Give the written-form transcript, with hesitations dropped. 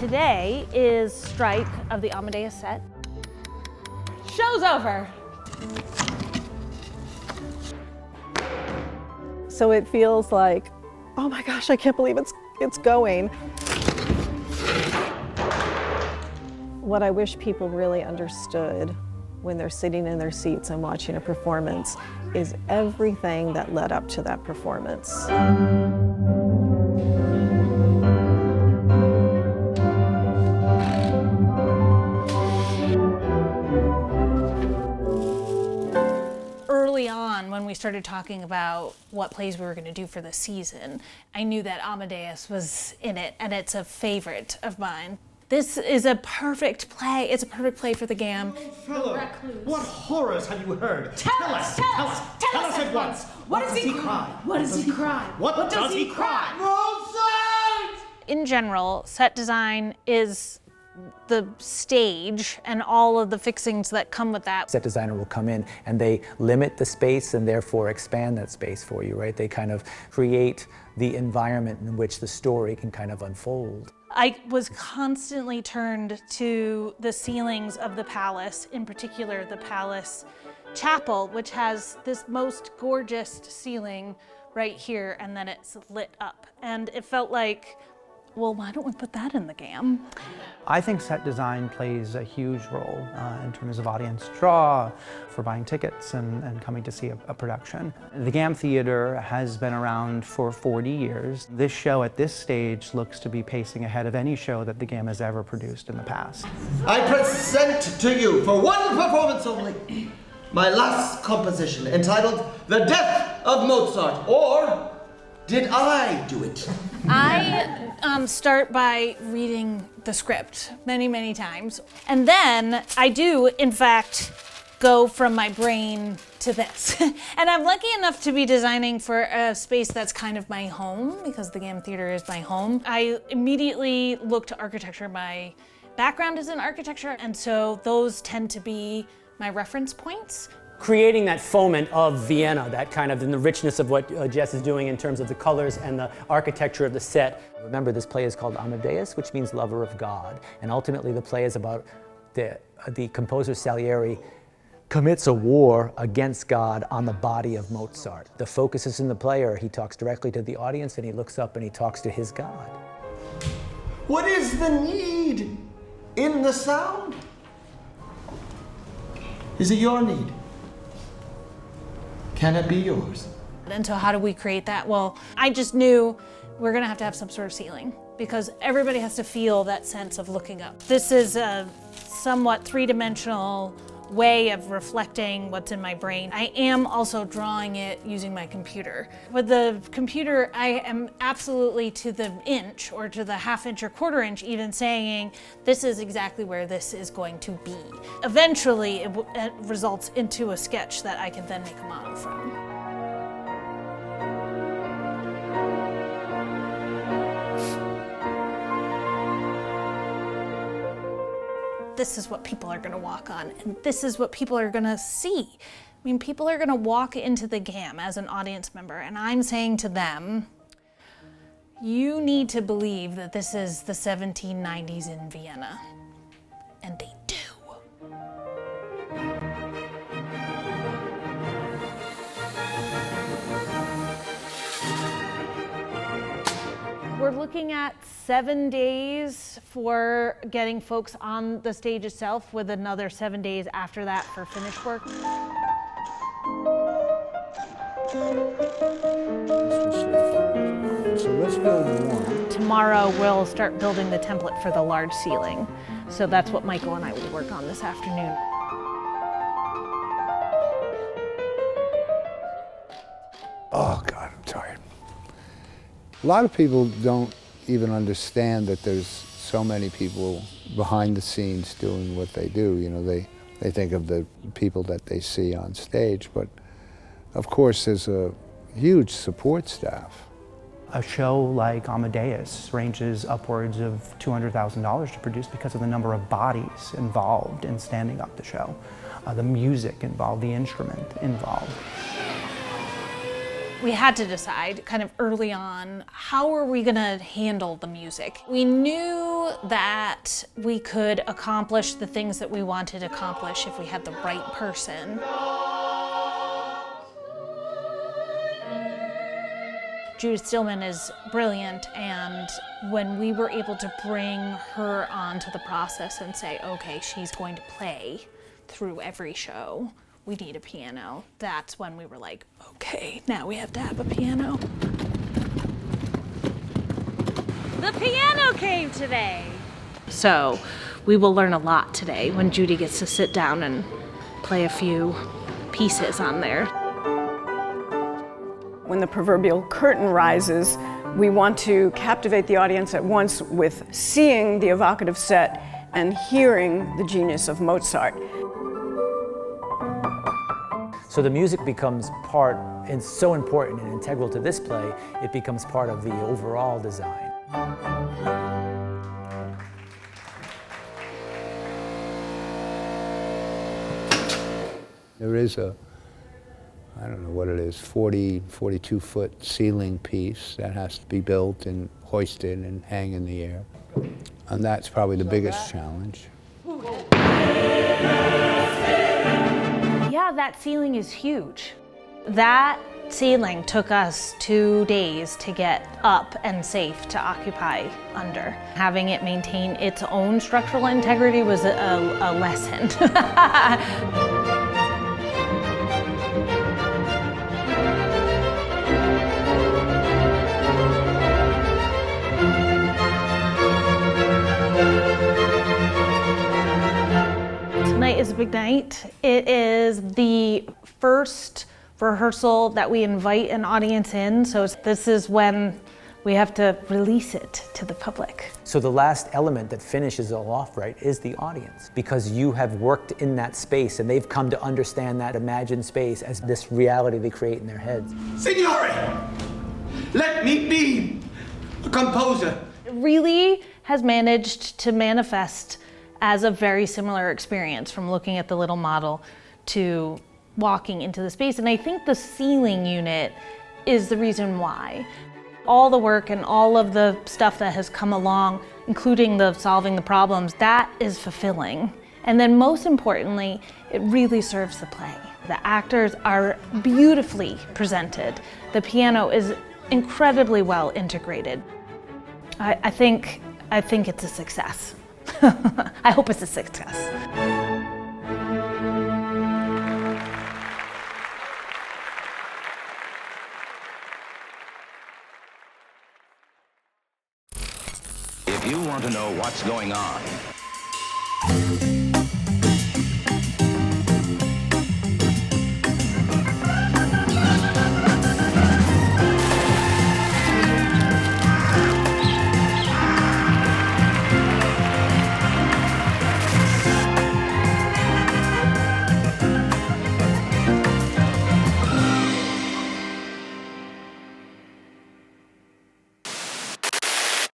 Today is strike of the Amadeus set. Show's over. So it feels like, oh my gosh, I can't believe it's going. What I wish people really understood when they're sitting in their seats and watching a performance is everything that led up to that performance. Early on, when we started talking about what plays we were going to do for the season, I knew that Amadeus was in it, and it's a favorite of mine. This is a perfect play. It's a perfect play for the Gamm. Fellow, what horrors have you heard? Tell us at once. What does he cry? What does he cry? What does he cry? Mozart! In general, set design is the stage and all of the fixings that come with that. Set designer will come in and they limit the space and therefore expand that space for you, right? They kind of create the environment in which the story can kind of unfold. I was constantly turned to the ceilings of the palace, in particular the palace chapel, which has this most gorgeous ceiling right here, and then it's lit up. And it felt like, well, why don't we put that in the Gamm? I think set design plays a huge role in terms of audience draw, for buying tickets and coming to see a production. The Gamm Theatre has been around for 40 years. This show at this stage looks to be pacing ahead of any show that the Gamm has ever produced in the past. I present to you, for one performance only, my last composition entitled The Death of Mozart, or Did I Do It? I start by reading the script many, many times. And then I do, in fact, go from my brain to this. And I'm lucky enough to be designing for a space that's kind of my home, because the Gamm Theatre is my home. I immediately look to architecture. My background is in architecture, and so those tend to be my reference points. Creating that foment of Vienna, that kind of in the richness of what Jess is doing in terms of the colors and the architecture of the set. Remember, this play is called Amadeus, which means lover of God. And ultimately the play is about the composer Salieri commits a war against God on the body of Mozart. The focus is in the player. He talks directly to the audience and he looks up and he talks to his God. What is the need in the sound? Is it your need? Can it be yours? And so how do we create that? Well, I just knew we're gonna have to have some sort of ceiling, because everybody has to feel that sense of looking up. This is a somewhat three-dimensional way of reflecting what's in my brain. I am also drawing it using my computer. With the computer, I am absolutely to the inch, or to the half inch or quarter inch, even saying, this is exactly where this is going to be. Eventually, it results into a sketch that I can then make a model from. This is what people are gonna walk on, and this is what people are gonna see. I mean, people are gonna walk into the Gamm as an audience member, and I'm saying to them, you need to believe that this is the 1790s in Vienna. And they do. We're looking at 7 days for getting folks on the stage itself, with another 7 days after that for finish work. So let's build one. Tomorrow we'll start building the template for the large ceiling. So that's what Michael and I will work on this afternoon. Oh God, I'm tired. A lot of people don't even understand that there's so many people behind the scenes doing what they do. You know, they think of the people that they see on stage, but of course there's a huge support staff. A show like Amadeus ranges upwards of $200,000 to produce because of the number of bodies involved in standing up the show, the music involved, the instrument involved. We had to decide kind of early on, how are we gonna handle the music? We knew that we could accomplish the things that we wanted to accomplish if we had the right person. Judith Stillman is brilliant, and when we were able to bring her onto the process and say, okay, she's going to play through every show, we need a piano, that's when we were like, okay, now we have to have a piano. The piano came today. So we will learn a lot today when Judy gets to sit down and play a few pieces on there. When the proverbial curtain rises, we want to captivate the audience at once with seeing the evocative set and hearing the genius of Mozart. So the music becomes part, and so important and integral to this play, it becomes part of the overall design. There is a, I don't know what it is, 42-foot ceiling piece that has to be built and hoisted and hang in the air. And that's probably the biggest challenge. Yeah, that ceiling is huge. That ceiling took us 2 days to get up and safe to occupy under. Having it maintain its own structural integrity was a lesson. Tonight is a big night. It is the first rehearsal that we invite an audience in, so this is when we have to release it to the public. So the last element that finishes it all off right is the audience, because you have worked in that space and they've come to understand that imagined space as this reality they create in their heads. Signore, let me be a composer. It really has managed to manifest as a very similar experience from looking at the little model to walking into the space. And I think the ceiling unit is the reason why. All the work and all of the stuff that has come along, including the solving the problems, that is fulfilling. And then most importantly, it really serves the play. The actors are beautifully presented. The piano is incredibly well integrated. I think it's a success. I hope it's a success. If you want to know what's going on,